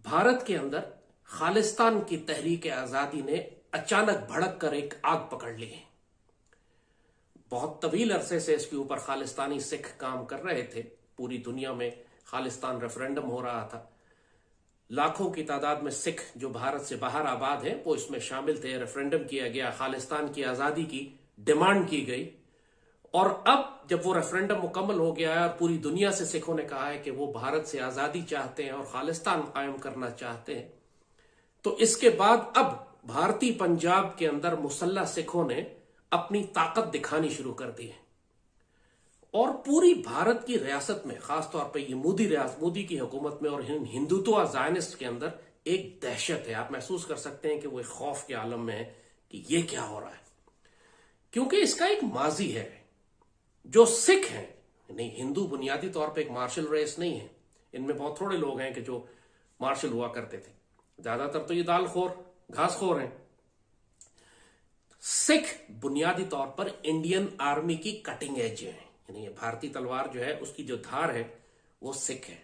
भारत के अंदर खालिस्तान की तहरीक आजादी ने अचानक भड़क कर एक आग पकड़ ली है। बहुत तवील अरसे से इसके ऊपर खालिस्तानी सिख काम कर रहे थे। पूरी दुनिया में खालिस्तान रेफरेंडम हो रहा था। लाखों की तादाद में सिख जो भारत से बाहर आबाद हैं वो इसमें शामिल थे। रेफरेंडम किया गया, खालिस्तान की आजादी की डिमांड की गई। और अब जब वो रेफरेंडम मुकम्मल हो गया है और पूरी दुनिया से सिखों ने कहा है कि वो भारत से आजादी चाहते हैं और खालिस्तान कायम करना चाहते हैं, तो इसके बाद अब भारतीय पंजाब के अंदर मुसल्लह सिखों ने अपनी ताकत दिखानी शुरू कर दी है। और पूरी भारत की रियासत में, खासतौर पर ये मोदी की हुकूमत में और हिंदुत्व ज़ायनिस्ट के अंदर एक दहशत है। आप महसूस कर सकते हैं कि वो एक खौफ के आलम में है कि ये क्या हो रहा है, क्योंकि इसका एक माजी है। जो सिख हैं, नहीं, हिंदू बुनियादी तौर पे एक मार्शल रेस नहीं है। इनमें बहुत थोड़े लोग हैं कि जो मार्शल हुआ करते थे। ज्यादातर तो ये दालखोर, घासखोर हैं। सिख बुनियादी तौर पर इंडियन आर्मी की कटिंग एज है, यानी ये भारतीय तलवार जो है उसकी जो धार है वो सिख है।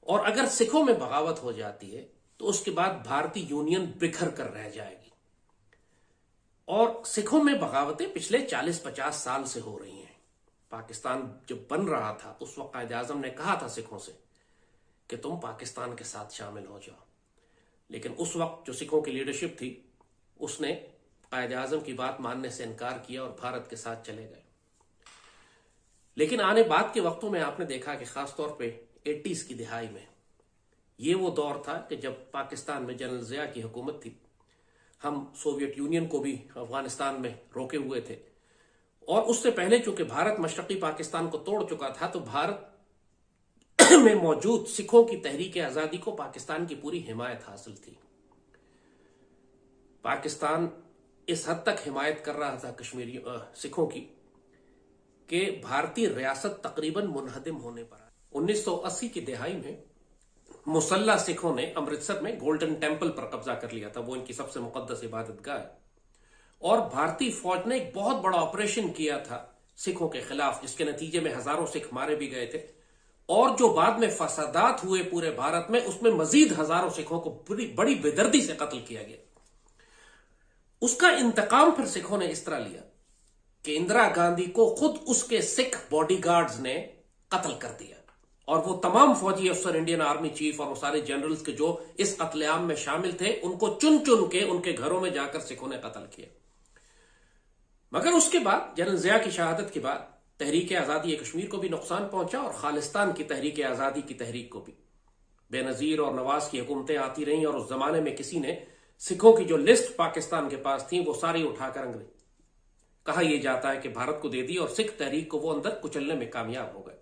और अगर सिखों में बगावत हो जाती है तो उसके बाद भारतीय यूनियन बिखर कर रह जाएगी। और सिखों में बगावतें पिछले 40-50 साल से हो रही हैं। पाकिस्तान जब बन रहा था उस वक्त कायदे आजम ने कहा था सिखों से कि तुम पाकिस्तान के साथ शामिल हो जाओ, लेकिन उस वक्त जो सिखों की लीडरशिप थी उसने कायदे आजम की बात मानने से इनकार किया और भारत के साथ चले गए। लेकिन आने बाद के वक्तों में आपने देखा कि खासतौर पे 80s की दिहाई में ये वो दौर था कि जब पाकिस्तान में जनरल जिया की हुकूमत थी। हम सोवियत यूनियन को भी अफगानिस्तान में रोके हुए थे। और उससे पहले चूंकि भारत मशरकी पाकिस्तान को तोड़ चुका था, तो भारत में मौजूद सिखों की तहरीक आजादी को पाकिस्तान की पूरी हिमायत हासिल थी। पाकिस्तान इस हद तक हिमायत कर रहा था कश्मीरी सिखों की कि भारतीय रियासत तकरीबन मुनहदिम होने पर। 1980 की दिहाई में मुसल्ला सिखों ने अमृतसर में गोल्डन टेम्पल पर कब्जा कर लिया था। वो इनकी सबसे मुकद्दस इबादतगाह है। और भारतीय फौज ने एक बहुत बड़ा ऑपरेशन किया था सिखों के खिलाफ, जिसके नतीजे में हजारों सिख मारे भी गए थे। और जो बाद में फसादात हुए पूरे भारत में, उसमें मजीद हजारों सिखों को बड़ी बेदर्दी से कत्ल किया गया। उसका इंतकाम फिर सिखों ने इस तरह लिया कि इंदिरा गांधी को खुद उसके सिख बॉडीगार्ड्स ने कत्ल कर दिया। और वो तमाम फौजी अफसर, इंडियन आर्मी चीफ और वो सारे जनरल्स के जो इस कत्लेआम में शामिल थे, उनको चुन चुन के उनके घरों में जाकर सिखों ने कत्ल किया। मगर उसके बाद जनरल जिया की शहादत के बाद तहरीक आजादी कश्मीर को भी नुकसान पहुंचा और खालिस्तान की तहरीक आजादी की तहरीक को भी। बेनजीर और नवाज की हुकूमतें आती रहीं और उस जमाने में किसी ने सिखों की जो लिस्ट पाकिस्तान के पास थी वो सारी उठाकर अंग्रेज, कहा यह जाता है कि भारत को दे दी और सिख तहरीक को वो अंदर कुचलने में कामयाब हो गए।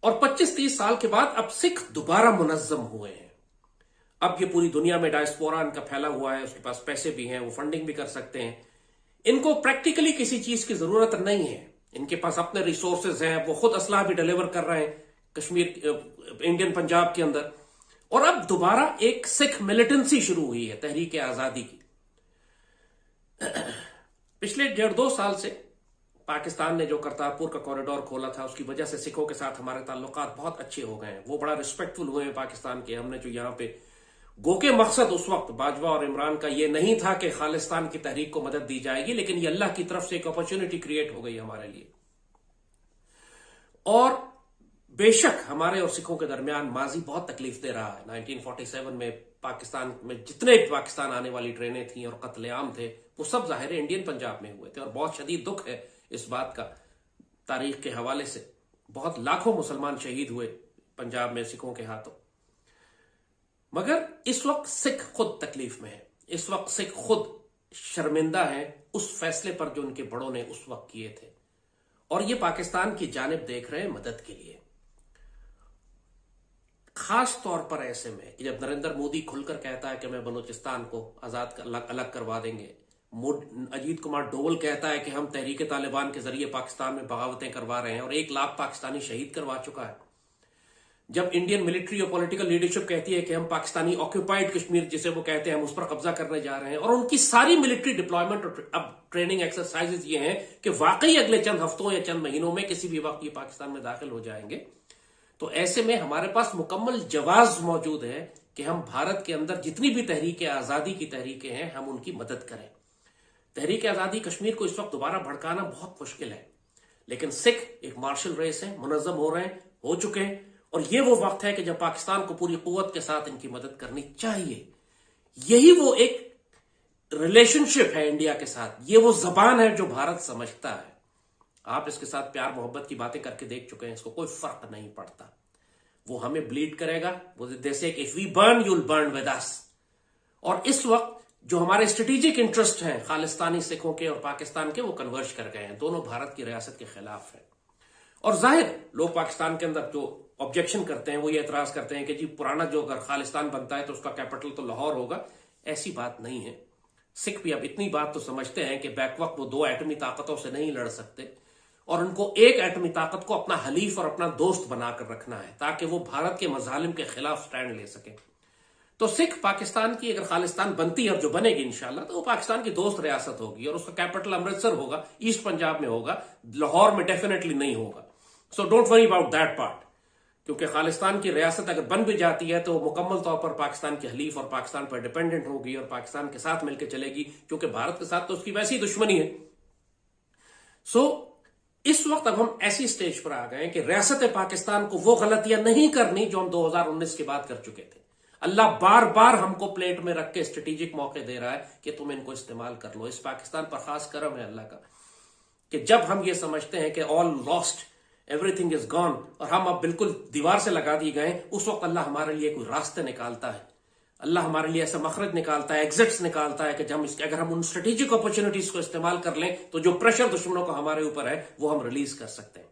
और 25-30 साल के बाद अब सिख दोबारा मुनज्जम हुए हैं। अब ये पूरी दुनिया में डायस्पोरा इनका फैला हुआ है, उसके पास पैसे भी हैं, वो फंडिंग भी कर सकते हैं। इनको प्रैक्टिकली किसी चीज की जरूरत नहीं है। इनके पास अपने रिसोर्सेज हैं, वो खुद असलाह भी डिलीवर कर रहे हैं कश्मीर, इंडियन पंजाब के अंदर। और अब दोबारा एक सिख मिलिटेंसी शुरू हुई है तहरीक आजादी की। पिछले 1.5-2 साल से पाकिस्तान ने जो करतारपुर का कॉरिडोर खोला था, उसकी वजह से सिखों के साथ हमारे ताल्लुकात बहुत अच्छे हो गए हैं। वो बड़ा रिस्पेक्टफुल हुए हैं पाकिस्तान के। हमने जो यहां पे गो के मकसद उस वक्त बाजवा और इमरान का ये नहीं था कि खालिस्तान की तहरीक को मदद दी जाएगी, लेकिन ये अल्लाह की तरफ से एक अपॉर्चुनिटी क्रिएट हो गई हमारे लिए। और बेशक हमारे और सिखों के दरमियान माजी बहुत तकलीफ दे रहा है। 1947 में पाकिस्तान में जितने पाकिस्तान आने वाली ट्रेनें थी और कत्लेआम थे, वो सब जाहिर इंडियन पंजाब में हुए थे। और बहुत शदीद दुख है इस बात का, तारीख के हवाले से बहुत लाखों मुसलमान शहीद हुए पंजाब में सिखों के हाथों। मगर इस वक्त सिख खुद तकलीफ में है। इस वक्त सिख खुद शर्मिंदा है उस फैसले पर जो उनके बड़ों ने उस वक्त किए थे। और ये पाकिस्तान की जानिब देख रहे हैं मदद के लिए। खास तौर पर ऐसे में कि जब नरेंद्र मोदी खुलकर कहता है कि मैं बलूचिस्तान को आजाद अलग करवा देंगे, अजीत कुमार डोवल कहता है कि हम तहरीक तालिबान के जरिए पाकिस्तान में बगावतें करवा रहे हैं और 1 लाख पाकिस्तानी शहीद करवा चुका है। जब इंडियन मिलिट्री और पॉलिटिकल लीडरशिप कहती है कि हम पाकिस्तानी ऑक्यूपाइड कश्मीर, जिसे वो कहते हैं, हम उस पर कब्जा करने जा रहे हैं, और उनकी सारी मिलिट्री डिप्लॉयमेंट और अब ट्रेनिंग एक्सरसाइजेज ये हैं कि वाकई अगले चंद हफ्तों या चंद महीनों में किसी भी वक्त ये पाकिस्तान में दाखिल हो जाएंगे, تو ایسے میں ہمارے پاس مکمل جواز موجود ہے کہ ہم بھارت کے اندر جتنی بھی تحریک آزادی کی تحریکیں ہیں ہم ان کی مدد کریں. تحریک آزادی کشمیر کو اس وقت دوبارہ بھڑکانا بہت مشکل ہے، لیکن سکھ ایک مارشل ریس ہے، منظم ہو رہے ہیں، ہو چکے ہیں، اور یہ وہ وقت ہے کہ جب پاکستان کو پوری قوت کے ساتھ ان کی مدد کرنی چاہیے. یہی وہ ایک ریلیشن شپ ہے انڈیا کے ساتھ، یہ وہ زبان ہے جو بھارت سمجھتا ہے. آپ اس کے ساتھ پیار محبت کی باتیں کر کے دیکھ چکے ہیں، اس کو کوئی فرق نہیں پڑتا. وہ ہمیں بلیڈ کرے گا، وہ جیسے کہ if we burn you'll burn with us. اور اس وقت جو ہمارے اسٹریٹجک انٹرسٹ ہیں خالستانی سکھوں کے اور پاکستان کے، وہ کنورج کر گئے ہیں، دونوں بھارت کی ریاست کے خلاف ہیں. اور ظاہر لوگ پاکستان کے اندر جو آبجیکشن کرتے ہیں وہ یہ اعتراض کرتے ہیں کہ جی پرانا جو اگر خالستان بنتا ہے تو اس کا کیپٹل تو لاہور ہوگا. ایسی بات نہیں ہے. سکھ بھی اب اتنی بات تو سمجھتے ہیں کہ بیک وقت وہ 2 ایٹمی طاقتوں سے نہیں لڑ سکتے، اور ان کو ایک ایٹمی طاقت کو اپنا حلیف اور اپنا دوست بنا کر رکھنا ہے تاکہ وہ بھارت کے مظالم کے خلاف سٹینڈ لے سکیں. تو سکھ پاکستان کی اگر خالستان بنتی ہے اور جو بنے گی انشاءاللہ تو وہ پاکستان کی دوست ریاست ہوگی، اور اس کا کیپٹل امرتسر ہوگا، ایسٹ پنجاب میں ہوگا، لاہور میں ڈیفینیٹلی نہیں ہوگا. So don't worry about that part. کیونکہ خالستان کی ریاست اگر بن بھی جاتی ہے تو وہ مکمل طور پر پاکستان کے حلیف اور پاکستان پر ڈیپینڈنٹ ہوگی اور پاکستان کے ساتھ مل کے چلے گی، کیونکہ بھارت کے ساتھ تو اس کی ویسی دشمنی ہے. سو اس وقت اب ہم ایسی سٹیج پر آ گئے کہ ریاست پاکستان کو وہ غلطیاں نہیں کرنی جو ہم 2019 کے بعد کر چکے تھے. اللہ بار بار ہم کو پلیٹ میں رکھ کے اسٹریٹجک موقع دے رہا ہے کہ تم ان کو استعمال کر لو. اس پاکستان پر خاص کرم ہے اللہ کا کہ جب ہم یہ سمجھتے ہیں کہ all lost, everything is gone, اور ہم اب بالکل دیوار سے لگا دیے گئے، اس وقت اللہ ہمارے لیے کوئی راستے نکالتا ہے. اللہ ہمارے لیے ایسا مخرج نکالتا ہے، ایگزٹس نکالتا ہے کہ اگر ہم ان اسٹریٹجک اپرچونٹیز کو استعمال کر لیں تو جو پریشر دشمنوں کو ہمارے اوپر ہے وہ ہم ریلیز کر سکتے ہیں.